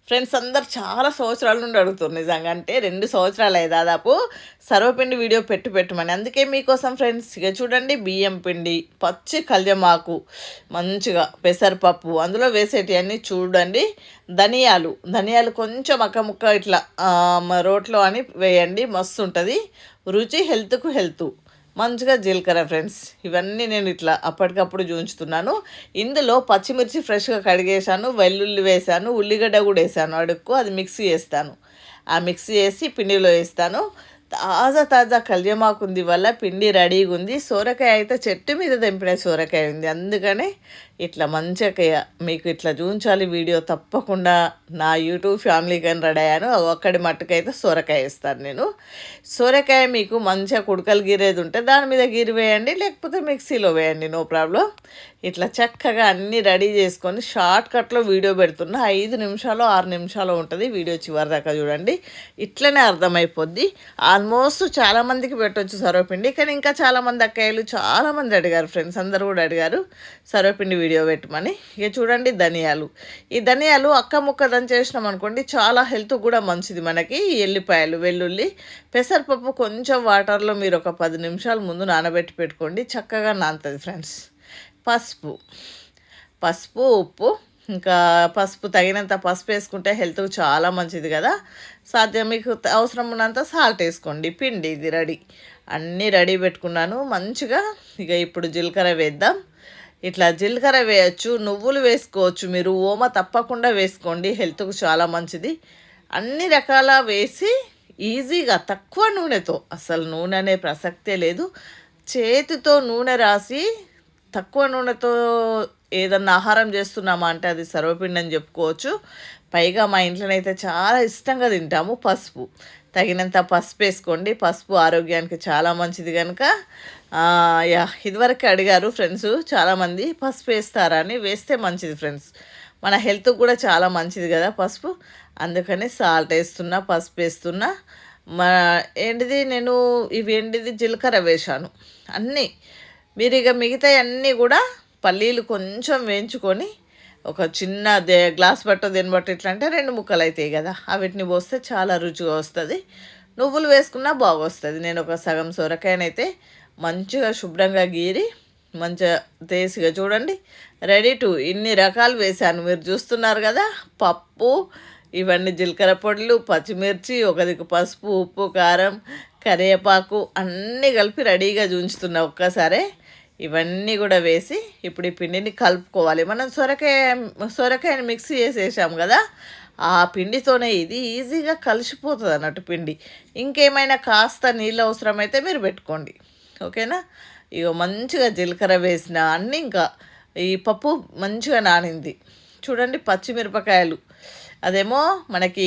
Friends అందరు చాలా సంవత్సరాల నుండి అడుగుతారు నిజంగా. అంటే 2 సంవత్సరాలయ్యాయి దాదాపు సర్వపిండి వీడియో పెట్టమని. అందుకే మీకోసం ఫ్రెండ్స్ ఇక చూడండి, బియ్యం పిండి, పచ్చి కళ్యమాకు, మంచిగా పెసరపప్పు, అందులో వేసేటివన్నీ చూడండి. ధనియాలు కొంచెం అక్క ముక్క ఇట్లా రోట్లో అని వేయండి, మస్తు ఉంటుంది రుచి. హెల్త్కు హెల్త్. మంచిగా జీలకర్ర ఫ్రెండ్స్, ఇవన్నీ నేను ఇట్లా అప్పటికప్పుడు చూంచుతున్నాను. ఇందులో పచ్చిమిర్చి ఫ్రెష్గా కడిగేసాను, వెల్లుల్లి వేసాను, ఉల్లిగడ్డ కూడా వేసాను అడుక్కు. అది మిక్సీ చేస్తాను. ఆ మిక్సీ చేసి పిండిలో వేస్తాను. తాజా కళ్యమాకు ఉంది వల్ల పిండి రెడీగా ఉంది. సోరకాయ అయితే చెట్టు మీద తెంపిన సోరకాయ ఉంది, అందుకనే ఇట్లా మంచిగా మీకు ఇట్లా చూంచాలి వీడియో. తప్పకుండా నా యూట్యూబ్ ఫ్యామిలీకని రెడీ అయ్యాను. ఒక్కడి మట్టుకైతే సోరకాయ వేస్తాను నేను. సోరకాయ మీకు మంచిగా కుడకలు గీరేది ఉంటే దాని మీద గీరి వేయండి, లేకపోతే మిక్సీలో వేయండి, నో ప్రాబ్లం. ఇట్లా చక్కగా అన్నీ రెడీ చేసుకొని షార్ట్ కట్లో వీడియో పెడుతున్నా. 5 నిమిషాలు 6 నిమిషాలు ఉంటుంది వీడియో, చివరి దాకా చూడండి. ఇట్లనే అర్థమైపోద్ది. ఆల్మోస్ట్ చాలామందికి పెట్టవచ్చు సర్వపిండి, కానీ ఇంకా చాలామంది అక్కయ్యలు చాలామంది అడిగారు, ఫ్రెండ్స్ అందరు కూడా అడిగారు సర్వపిండి వీడియో పెట్టమని. ఇక చూడండి ఈ ధనియాలు అక్క ముక్క దంచేసినాం అనుకోండి, చాలా హెల్త్ కూడా మంచిది మనకి. ఎల్లిపాయలు, వెల్లుల్లి, పెసరపప్పు కొంచెం వాటర్లో మీరు ఒక 10 నిమిషాల ముందు నానబెట్టి పెట్టుకోండి, చక్కగా నానుతుంది ఫ్రెండ్స్. పసుపు, ఉప్పు, ఇంకా పసుపు తగినంత పసుపు వేసుకుంటే హెల్త్కి చాలా మంచిది కదా. సాధ్యం మీకు అవసరం ఉన్నంత సాల్ట్ వేసుకోండి. పిండి ఇది రెడీ, అన్నీ రెడీ పెట్టుకున్నాను మంచిగా. ఇక ఇప్పుడు జీలకర్ర వేద్దాం. ఇట్లా జీలకర్ర వేయచ్చు, నువ్వులు వేసుకోవచ్చు మీరు. ఓమ తప్పకుండా వేసుకోండి, హెల్త్కు చాలా మంచిది. అన్ని రకాల వేసి ఈజీగా తక్కువ నూనెతో, అసలు నూనె అనే ప్రసక్తే లేదు, చేతితో నూనె రాసి తక్కువ నూనెతో ఏదన్నా ఆహారం చేస్తున్నామా అంటే అది సర్వపిండి అని చెప్పుకోవచ్చు. పైగా మా ఇంట్లోనైతే చాలా ఇష్టంగా తింటాము. తగినంత పసుపు వేసుకోండి. పసుపు ఆరోగ్యానికి చాలా మంచిది కనుక. ఇదివరకు అడిగారు ఫ్రెండ్స్ చాలామంది, పసుపు వేస్తారా అని. వేస్తే మంచిది ఫ్రెండ్స్, మన హెల్త్కి కూడా చాలా మంచిది కదా పసుపు. అందుకని సాల్ట్ వేస్తున్నా, పసుపు వేస్తున్నా. నేను జీలకర్ర వేశాను అన్నీ. మీరు ఇక మిగతా అన్నీ కూడా పల్లీలు కొంచెం వేయించుకొని ఒక చిన్న గ్లాస్ బట్ట దేని బట్ట ఇట్లా అంటే 2 ముక్కలు అవుతాయి కదా, వీటిని పోస్తే చాలా రుచిగా వస్తుంది. నువ్వులు వేసుకున్నా బాగొస్తుంది. నేను ఒక సగం సొరకాయనైతే మంచిగా శుభ్రంగా గీరి మంచిగా తేసిగా చూడండి రెడీ టు. ఇన్ని రకాలు వేశాను మీరు చూస్తున్నారు కదా. పప్పు, ఇవన్నీ జీలకర్ర పొడులు, పచ్చిమిర్చి, ఒక దిక్కు పసుపు, ఉప్పు, కారం, కరివేపాకు అన్నీ కలిపి రెడీగా చూంచుతున్నా ఒక్కసారే. ఇవన్నీ కూడా వేసి ఇప్పుడు ఈ పిండిని కలుపుకోవాలి. మనం సొరకాయని మిక్సీ చేసేసాం కదా, ఆ పిండితోనే ఇది ఈజీగా కలిసిపోతుంది అన్నట్టు పిండి. ఇంకేమైనా కాస్త నీళ్ళు అవసరమైతే మీరు పెట్టుకోండి, ఓకేనా. ఇక మంచిగా జీలకర్ర వేసిన అన్నీ, ఇంకా ఈ పప్పు మంచిగా నానింది చూడండి. పచ్చిమిరపకాయలు, అదేమో మనకి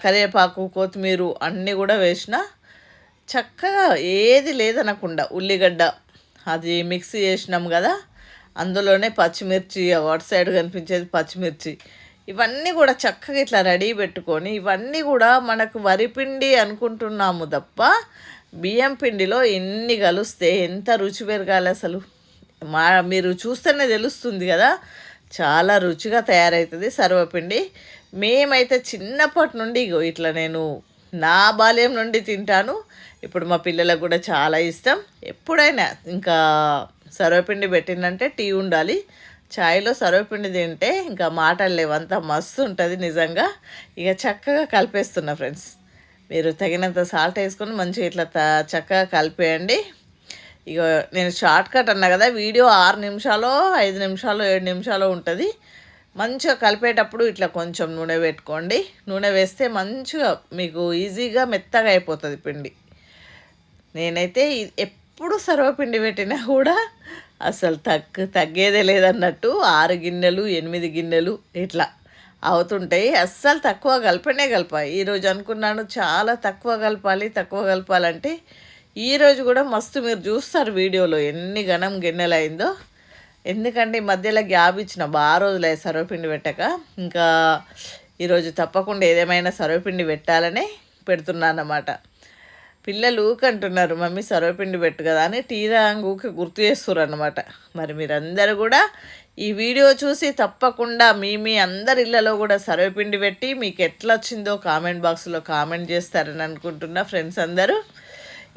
కరివేపాకు, కొత్తిమీర అన్నీ కూడా వేసిన చక్కగా ఏది లేదనకుండా. ఉల్లిగడ్డ అది మిక్సీ చేసినాం కదా, అందులోనే పచ్చిమిర్చి, అటు సైడ్ కనిపించేది పచ్చిమిర్చి, ఇవన్నీ కూడా చక్కగా ఇట్లా రెడీ పెట్టుకొని, ఇవన్నీ కూడా మనకు వరిపిండి అనుకుంటున్నాము తప్ప బియ్యం పిండిలో ఎన్ని కలిస్తే ఎంత రుచి పెరగాలి అసలు. మీరు చూస్తేనే తెలుస్తుంది కదా, చాలా రుచిగా తయారవుతుంది సర్వపిండి. మేమైతే చిన్నప్పటి నుండి ఇట్లా నేను నా బాల్యం నుండి తింటాను. ఇప్పుడు మా పిల్లలకు కూడా చాలా ఇష్టం. ఎప్పుడైనా ఇంకా సర్వపిండి పెట్టిందంటే టీ ఉండాలి. చాయ్లో సర్వపిండి తింటే ఇంకా మాటలు లేవంత మస్తు ఉంటుంది నిజంగా. ఇక చక్కగా కలిపేస్తున్నా ఫ్రెండ్స్. మీరు తగినంత సాల్ట్ వేసుకొని మంచిగా ఇట్లా చక్కగా కలిపేయండి. ఇక నేను షార్ట్ కట్ అన్నా కదా, వీడియో 6 నిమిషాలు 5 నిమిషాలు 7 నిమిషాలు ఉంటుంది. మంచిగా కలిపేటప్పుడు ఇట్లా కొంచెం నూనె పెట్టుకోండి. నూనె వేస్తే మంచిగా మీకు ఈజీగా మెత్తగా అయిపోతుంది పిండి. నేనైతే ఎప్పుడు సర్వపిండి పెట్టినా కూడా అసలు తగ్గేదే లేదన్నట్టు 6 గిన్నెలు 8 గిన్నెలు ఇట్లా అవుతుంటాయి. అస్సలు తక్కువ కలపాలి. ఈరోజు అనుకున్నాను చాలా తక్కువ కలపాలంటే ఈరోజు కూడా మస్తు మీరు చూస్తారు వీడియోలో ఎన్ని గిన్నెలు అయిందో. ఎందుకంటే ఈ మధ్యలో గ్యాప్ ఇచ్చిన బాగా రోజులే సర్వపిండి పెట్టక. ఇంకా ఈరోజు తప్పకుండా ఏదేమైనా సర్వపిండి పెట్టాలని పెడుతున్నాను అన్నమాట. పిల్లలు ఊకంటున్నారు మమ్మీ సర్వపిండి పెట్టు కదా అని ఊకి గుర్తు చేస్తున్నారు అన్నమాట. మరి మీరందరూ కూడా ఈ వీడియో చూసి తప్పకుండా మీ అందరి ఇళ్ళలో కూడా సర్వపిండి పెట్టి మీకు ఎట్లా వచ్చిందో కామెంట్ బాక్స్లో కామెంట్ చేస్తారని అనుకుంటున్నా ఫ్రెండ్స్ అందరూ.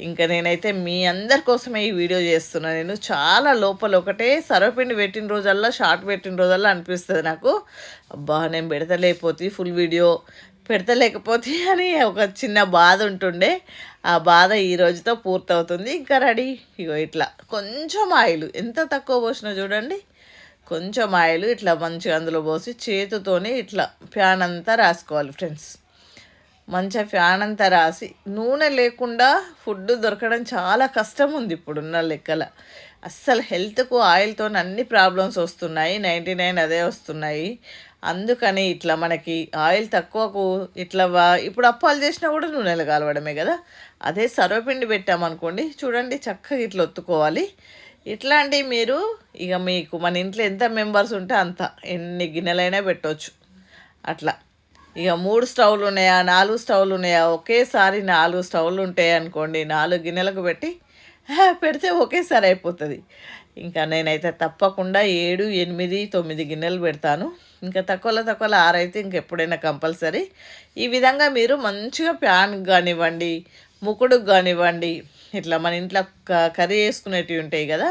ఇంకా నేనైతే మీ అందరి కోసమే ఈ వీడియో చేస్తున్నాను. నేను చాలా లోపల ఒకటే సర్వపిండి పెట్టిన రోజల్లా షార్ట్ పెట్టిన రోజల్లా అనిపిస్తుంది నాకు, అబ్బా నేను పెడతలేకపోతే ఫుల్ వీడియో పెడతలేకపోతే అని ఒక చిన్న బాధ ఉంటుండే. ఆ బాధ ఈ రోజుతో పూర్తవుతుంది. ఇంకా రెడీ. ఇగో ఇట్లా కొంచెం ఆయిల్, ఎంత తక్కువ పోసినా చూడండి, కొంచెం ఆయిల్ ఇట్లా మంచిగా అందులో పోసి చేతితోనే ఇట్లా ఫ్యాన్ అంతా రాసుకోవాలి ఫ్రెండ్స్. మంచిగా ఫ్యాన్ అంతా రాసి, నూనె లేకుండా ఫుడ్ దొరకడం చాలా కష్టం ఉంది ఇప్పుడున్న లెక్కల. అస్సలు హెల్త్కు ఆయిల్తో అన్ని ప్రాబ్లమ్స్ వస్తున్నాయి, 99 అదే వస్తున్నాయి. అందుకని ఇట్లా మనకి ఆయిల్ తక్కువకు ఇట్లా ఇప్పుడు అప్పాలు చేసినా కూడా నూనెలు కాలవడమే కదా. అదే సర్వపిండి పెట్టామనుకోండి చూడండి, చక్కగా ఇట్లా ఒత్తుకోవాలి. ఇట్లాంటివి మీరు ఇక మీకు మన ఇంట్లో ఎంత మెంబర్స్ ఉంటే అంత ఎన్ని గిన్నెలైనా పెట్టవచ్చు అట్లా. ఇక 3 స్టవ్లు ఉన్నాయా 4 స్టవ్లు ఉన్నాయా, ఒకేసారి 4 స్టవ్లు ఉంటాయి అనుకోండి, 4 గిన్నెలకు పెట్టి పెడితే ఒకేసారి అయిపోతుంది. ఇంకా నేనైతే తప్పకుండా 7, 8, 9 గిన్నెలు పెడతాను. ఇంకా తక్కువలో 6 అయితే ఇంకెప్పుడైనా కంపల్సరీ. ఈ విధంగా మీరు మంచిగా ప్యాన్కి కానివ్వండి, ముకుడుకు కానివ్వండి, ఇట్లా మన ఇంట్లో కర్రీ వేసుకునేటివి ఉంటాయి కదా,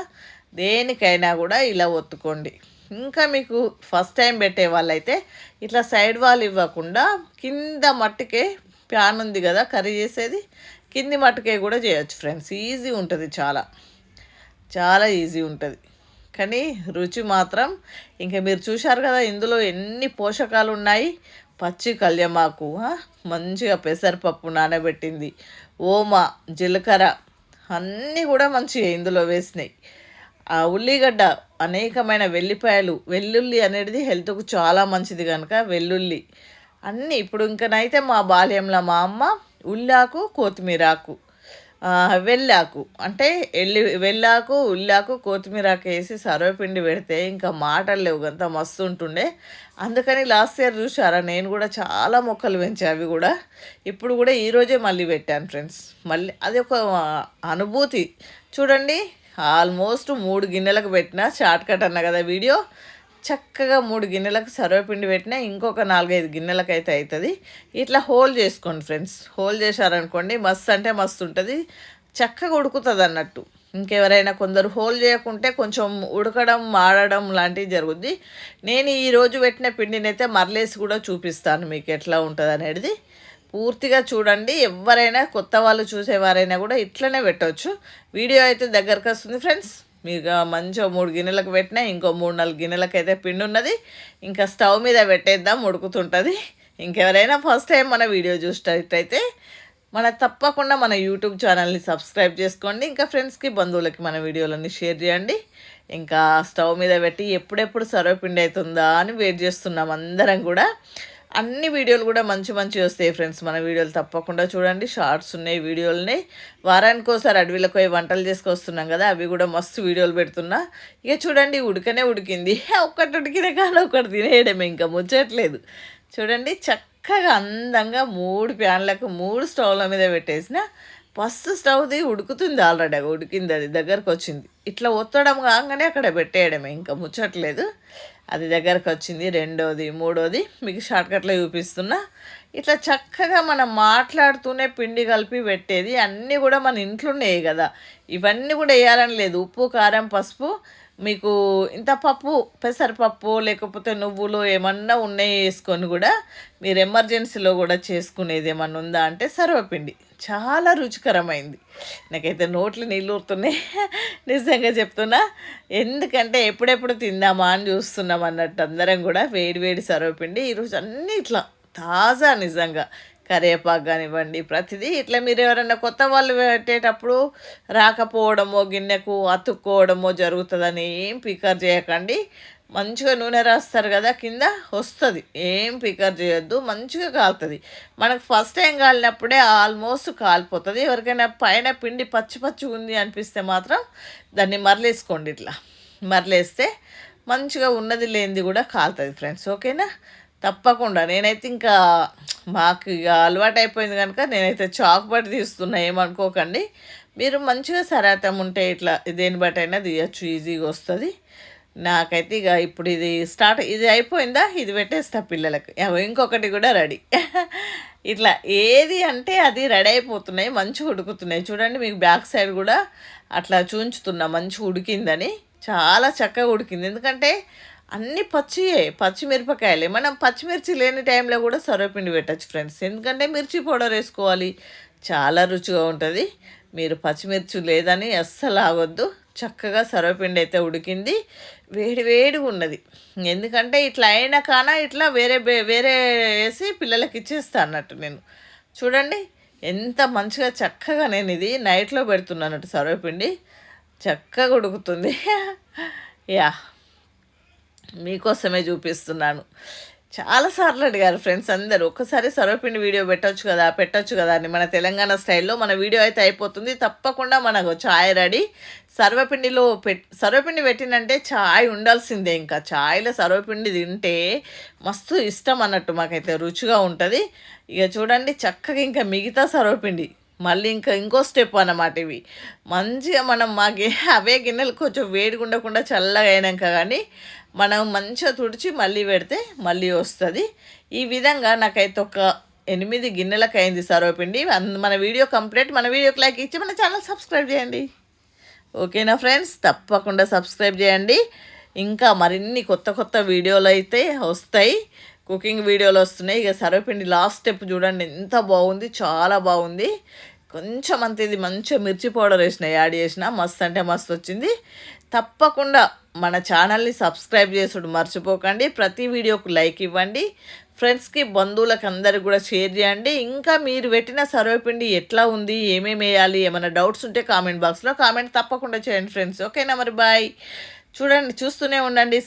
దేనికైనా కూడా ఇలా ఒత్తుకోండి. ఇంకా మీకు ఫస్ట్ టైం పెట్టే వాళ్ళైతే ఇట్లా సైడ్ వాల్ ఇవ్వకుండా కింద మట్టుకే ప్యాన్ ఉంది కదా కర్రీ చేసేది, కింది మట్టుకే కూడా చేయొచ్చు ఫ్రెండ్స్. ఈజీ ఉంటుంది, చాలా చాలా ఈజీ ఉంటుంది. కానీ రుచి మాత్రం ఇంకా మీరు చూశారు కదా ఇందులో ఎన్ని పోషకాలు ఉన్నాయి. పచ్చి కళ్యమాకు, మంచిగా పెసరపప్పు నానబెట్టింది, ఓమ, జీలకర్ర అన్నీ కూడా మంచిగా ఇందులో వేసినాయి. ఆ ఉల్లిగడ్డ, అనేకమైన వెల్లుల్లి అనేది హెల్త్కు చాలా మంచిది కనుక వెల్లుల్లి అన్నీ. ఇప్పుడు ఇంకనైతే మా బాల్యంలో మా అమ్మ ఉల్లాకు, కొత్తిమీరాకు, వెల్లాకు అంటే వెల్లాకు, ఉల్లాకు, కొత్తిమీరాకు వేసి సర్వపిండి పెడితే ఇంకా మాటలు లేవు, అంత మస్తు ఉంటుండే. అందుకని లాస్ట్ ఇయర్ చూసారా నేను కూడా చాలా మొక్కలు పెంచా, అవి కూడా ఇప్పుడు కూడా ఈరోజే మళ్ళీ పెట్టాను ఫ్రెండ్స్. మళ్ళీ అది ఒక అనుభూతి చూడండి. ఆల్మోస్ట్ 3 గిన్నెలకు పెట్టిన, షార్ట్ కట్ అన్న కదా వీడియో, చక్కగా 3 గిన్నెలకు సర్వపిండి పెట్టినా ఇంకొక 4-5 గిన్నెలకు అయితే అవుతుంది. ఇట్లా హోల్ చేసుకోండి ఫ్రెండ్స్. హోల్ చేశారనుకోండి మస్తు అంటే మస్తు ఉంటుంది, చక్కగా ఉడుకుతుంది అన్నట్టు. ఇంకెవరైనా కొందరు హోల్ చేయకుంటే కొంచెం ఉడకడం మాడడం లాంటివి జరుగుద్ది. నేను ఈరోజు పెట్టిన పిండిని అయితే మరలేసి కూడా చూపిస్తాను మీకు ఎట్లా ఉంటుంది అనేది. పూర్తిగా చూడండి. ఎవరైనా కొత్త వాళ్ళు చూసేవారైనా కూడా ఇట్లనే పెట్టవచ్చు. వీడియో అయితే దగ్గరకు వస్తుంది ఫ్రెండ్స్. మీరు మంచిగా 3 గిన్నెలకు పెట్టినా ఇంకో 3-4 గిన్నెలకు అయితే పిండి ఉన్నది. ఇంకా స్టవ్ మీద పెట్టేద్దాం, ఉడుకుతుంటుంది. ఇంకెవరైనా ఫస్ట్ టైం మన వీడియో చూసేటైతే తప్పకుండా మన యూట్యూబ్ ఛానల్ని సబ్స్క్రైబ్ చేసుకోండి. ఇంకా ఫ్రెండ్స్కి, బంధువులకి మన వీడియోలన్నీ షేర్ చేయండి. ఇంకా స్టవ్ మీద పెట్టి ఎప్పుడెప్పుడు సర్వపిండి అవుతుందా అని వెయిట్ చేస్తున్నాం అందరం కూడా. అన్ని వీడియోలు కూడా మంచి వస్తాయి ఫ్రెండ్స్. మన వీడియోలు తప్పకుండా చూడండి. షార్ట్స్ ఉన్నాయి, వీడియోలు ఉన్నాయి. వారానికి ఒకసారి అడవిలకు పోయి వంటలు చేసుకొస్తున్నాం కదా, అవి కూడా మస్తు వీడియోలు పెడుతున్నా. ఇక చూడండి ఉడికింది. ఒక్కటి ఉడికిన కానీ ఒకటి తినేయడమే, ఇంకా ముచ్చట్లేదు. చూడండి చక్కగా అందంగా 3 ప్యాన్లకు 3 స్టవ్ల మీద పెట్టేసిన. ఫస్ట్ స్టవ్ది ఉడుకుతుంది, ఆల్రెడీ ఉడికింది, అది దగ్గరకు వచ్చింది. ఇట్లా ఒత్తడం కాగానే అక్కడ పెట్టేయడమే, ఇంకా ముచ్చట్లేదు. అది దగ్గరకు వచ్చింది. రెండోది, మూడోది మీకు షార్ట్కట్లో చూపిస్తున్నా. ఇట్లా చక్కగా మనం మాట్లాడుతూనే పిండి కలిపి పెట్టేది. అన్నీ కూడా మన ఇంట్లోనే కదా, ఇవన్నీ కూడా వేయాలని లేదు. ఉప్పు, కారం, పసుపు, మీకు ఇంత పప్పు, పెసరపప్పు లేకపోతే నువ్వులు ఏమన్నా ఉన్నాయి వేసుకొని కూడా మీరు ఎమర్జెన్సీలో కూడా చేసుకునేది ఏమన్నా ఉందా అంటే సర్వపిండి. చాలా రుచికరమైంది. నాకైతే నోట్లు నీళ్ళు ఊరుతున్నాయి నిజంగా చెప్తున్నా. ఎందుకంటే ఎప్పుడెప్పుడు తిందామా అని చూస్తున్నాం అన్నట్టు అందరం కూడా. వేడి సర్వపిండి ఈరోజు అన్నీ ఇట్లా తాజా, నిజంగా కరివేపాకు కానివ్వండి, ప్రతిదీ ఇట్లా. మీరు ఎవరైనా కొత్త వాళ్ళు పెట్టేటప్పుడు రాకపోవడమో, గిన్నెకు అతుక్కోవడమో జరుగుతుందని ఏం పికర్ చేయకండి. మంచిగా నూనె రాస్తారు కదా కింద వస్తుంది, ఏం పికర్ చేయొద్దు, మంచిగా కాలుతుంది. మనకు ఫస్ట్ టైం కాలినప్పుడే ఆల్మోస్ట్ కాలిపోతుంది. ఎవరికైనా పైన పిండి పచ్చి ఉంది అనిపిస్తే మాత్రం దాన్ని మరలేసుకోండి. ఇట్లా మరలేస్తే మంచిగా ఉన్నది లేనిది కూడా కాలుతుంది ఫ్రెండ్స్. ఓకేనా? తప్పకుండా నేనైతే ఇంకా మాకు ఇక అలవాటైపోయింది కనుక నేనైతే చాక్ బట్టి తీస్తున్నా, ఏమనుకోకండి. మీరు మంచిగా సరాతం ఉంటే ఇట్లా దేని బట్టి అయినా తీయచ్చు, ఈజీగా వస్తుంది. నాకైతే ఇక ఇప్పుడు ఇది అయిపోయిందా, ఇది పెట్టేస్తా పిల్లలకు. ఇంకొకటి కూడా రెడీ. ఇట్లా ఏది అంటే అది రెడీ అయిపోతున్నాయి, మంచిగా ఉడుకుతున్నాయి. చూడండి, మీకు బ్యాక్ సైడ్ కూడా అట్లా చూంచుతున్నా మంచిగా ఉడికిందని. చాలా చక్కగా ఉడికింది, ఎందుకంటే అన్నీ పచ్చిమిరపకాయలే. మనం పచ్చిమిర్చి లేని టైంలో కూడా సర్వపిండి పెట్టచ్చు ఫ్రెండ్స్, ఎందుకంటే మిర్చి పౌడర్ వేసుకోవాలి, చాలా రుచిగా ఉంటుంది. మీరు పచ్చిమిర్చి లేదని అస్సలు ఆగొద్దు. చక్కగా సర్వపిండి అయితే ఉడికింది, వేడి వేడిగా ఉన్నది. ఎందుకంటే ఇట్లా అయినా కానా ఇట్లా వేరే వేరే వేసి పిల్లలకి ఇచ్చేస్తా అన్నట్టు నేను. చూడండి ఎంత మంచిగా చక్కగా నేను ఇది నైట్లో పెడుతున్నానట్టు సర్వపిండి చక్కగా ఉడుకుతుంది. యా, మీకోసమే చూపిస్తున్నాను. చాలాసార్లు అడిగారు ఫ్రెండ్స్ అందరూ, ఒక్కసారి సర్వపిండి వీడియో పెట్టొచ్చు కదా అని. మన తెలంగాణ స్టైల్లో మన వీడియో అయితే అయిపోతుంది. తప్పకుండా మనకు ఛాయ్ రెడీ. సర్వపిండి పెట్టినంటే ఛాయ్ ఉండాల్సిందే. ఇంకా ఛాయ్లో సర్వపిండి తింటే మస్తు ఇష్టం అన్నట్టు, మాకైతే రుచిగా ఉంటుంది. ఇక చూడండి చక్కగా ఇంకా మిగతా సర్వపిండి మళ్ళీ ఇంకో స్టెప్ అన్నమాట. ఇవి మంచిగా మనం అవే గిన్నెలు కొంచెం వేడిగా ఉండకుండా చల్లగా అయినాక కానీ మనం మంచిగా తుడిచి మళ్ళీ పెడితే మళ్ళీ వస్తుంది. ఈ విధంగా నాకైతే ఒక 8 గిన్నెలకు అయింది సర్వపిండి. మన వీడియో కంప్లీట్. మన వీడియోకి లైక్ ఇచ్చి మన ఛానల్ సబ్స్క్రైబ్ చేయండి. ఓకేనా ఫ్రెండ్స్, తప్పకుండా సబ్స్క్రైబ్ చేయండి. ఇంకా మరిన్ని కొత్త వీడియోలు అయితే వస్తాయి, కుకింగ్ వీడియోలు వస్తున్నాయి. ఇక సర్వపిండి లాస్ట్ స్టెప్ చూడండి, ఎంత బాగుంది, చాలా బాగుంది. కొంచెం అంత ఇది మంచిగా మిర్చి పౌడర్ యాడ్ చేసిన మస్తు అంటే మస్తు వచ్చింది. తప్పకుండా మన ఛానల్ని సబ్స్క్రైబ్ చేసుడు మర్చిపోకండి. ప్రతి వీడియోకు లైక్ ఇవ్వండి. ఫ్రెండ్స్కి బంధువులకు అందరికి కూడా షేర్ చేయండి. ఇంకా మీరు పెట్టిన సర్వపిండి ఎట్లా ఉంది, ఏమేమి వేయాలి, ఏమైనా డౌట్స్ ఉంటే కామెంట్ బాక్స్లో కామెంట్ తప్పకుండా చేయండి ఫ్రెండ్స్. ఓకేనా, మరి బాయ్. చూస్తూనే ఉండండి.